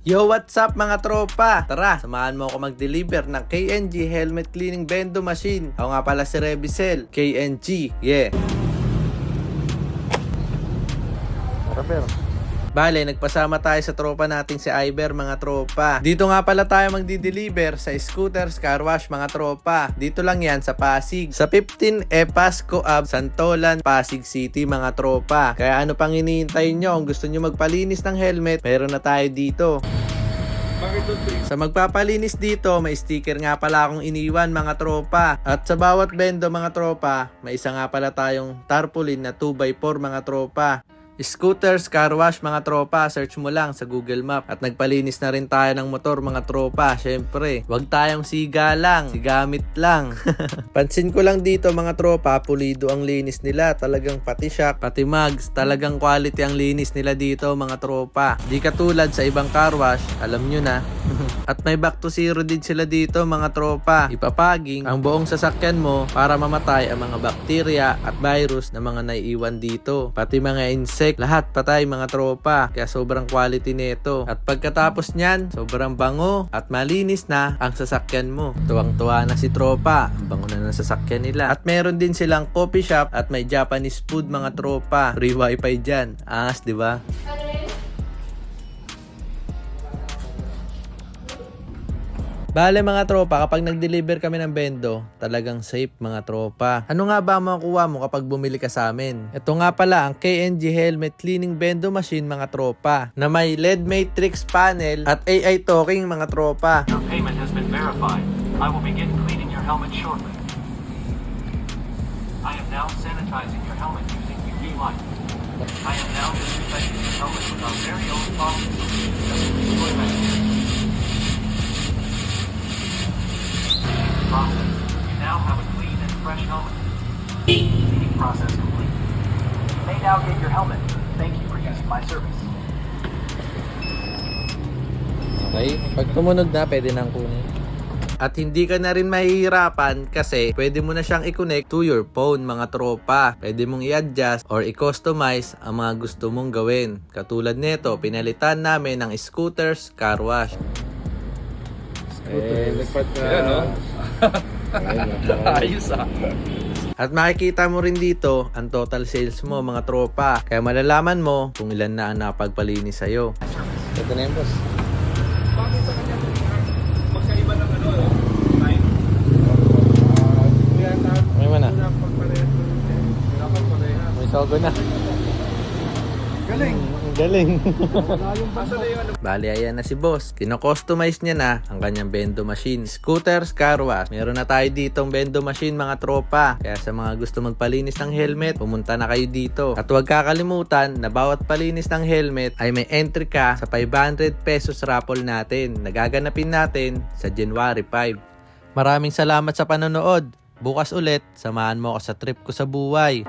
Yo, what's up mga tropa? Tara, samahan mo ako mag-deliver ng KNG Helmet Cleaning Bendo Machine. Ako nga pala si Rebicel, KNG, yeah. Bale, nagpasama tayo sa tropa nating si Iber mga tropa. Dito nga pala tayo magdi-deliver sa Scooters Car Wash mga tropa. Dito lang yan sa Pasig. Sa 15 Pasco Ave, Santolan, Pasig City mga tropa. Kaya ano pang hinihintay nyo? Kung gusto nyo magpalinis ng helmet, meron na tayo dito. Sa magpapalinis dito, may sticker nga pala akong iniwan mga tropa. At sa bawat bendo mga tropa, may isa nga pala tayong tarpaulin na 2x4 mga tropa. Scooters Car Wash mga tropa, search mo lang sa Google Map. At nagpalinis na rin tayo ng motor mga tropa. Syempre, wag tayong siga lang, sigamit lang. Pansin ko lang dito mga tropa, pulido ang linis nila. Talagang pati shock, pati mags, talagang quality ang linis nila dito mga tropa. Di katulad sa ibang car wash, alam nyo na. At may back to zero din sila dito mga tropa. Ipapaging ang buong sasakyan mo para mamatay ang mga bakterya at virus na mga naiiwan dito. Pati mga insect, lahat patay mga tropa. Kaya sobrang quality nito. At pagkatapos nyan, sobrang bango at malinis na ang sasakyan mo. Tuwang-tuwa na si tropa. Ang bango na ng sasakyan nila. At meron din silang coffee shop at may Japanese food mga tropa. Free wifi dyan. Angas, di ba? Bale mga tropa, kapag nag-deliver kami ng bendo, talagang safe mga tropa. Ano nga ba makukuha mo kapag bumili ka sa amin? Ito nga pala ang KNG Helmet Cleaning Bendo Machine mga tropa, na may LED matrix panel at AI talking mga tropa. Your payment has been verified. I will begin cleaning your helmet shortly. I am now sanitizing your helmet using UV light. I am now disinfecting your helmet with our very own faucet. Enjoy that. Process. You now have a clean and fresh helmet. Cleaning process complete. You may now get your helmet. Thank you for using my service. Okay, pag tumunog na, pwede nang kunin. At hindi ka na rin mahihirapan kasi pwede mo na siyang i-connect to your phone mga tropa. Pwede mong i-adjust or i-customize ang mga gusto mong gawin. Katulad nito, pinalitan namin ng Scooters Car Wash. Nagpat na. Ayos ah. At makikita mo rin dito ang total sales mo mga tropa. Kaya malalaman mo kung ilan na ang napagpalinis sa'yo. Ito na yun, boss. Bakit sa kanya magkaiba ng ano, time? May man na. Dapat pareha. May sogo na. Galing. Galing. Asa na yung ano? Bali, ayan na si boss. Kino-customize niya na ang kanyang bendo machine. Scooters Car Wash. Meron na tayo ditong bendo machine mga tropa. Kaya sa mga gusto magpalinis ng helmet, pumunta na kayo dito. At huwag kakalimutan na bawat palinis ng helmet ay may entry ka sa 500 pesos raffle natin. Nagaganapin natin sa January 5. Maraming salamat sa panonood. Bukas ulit, samahan mo ako sa trip ko sa buhay.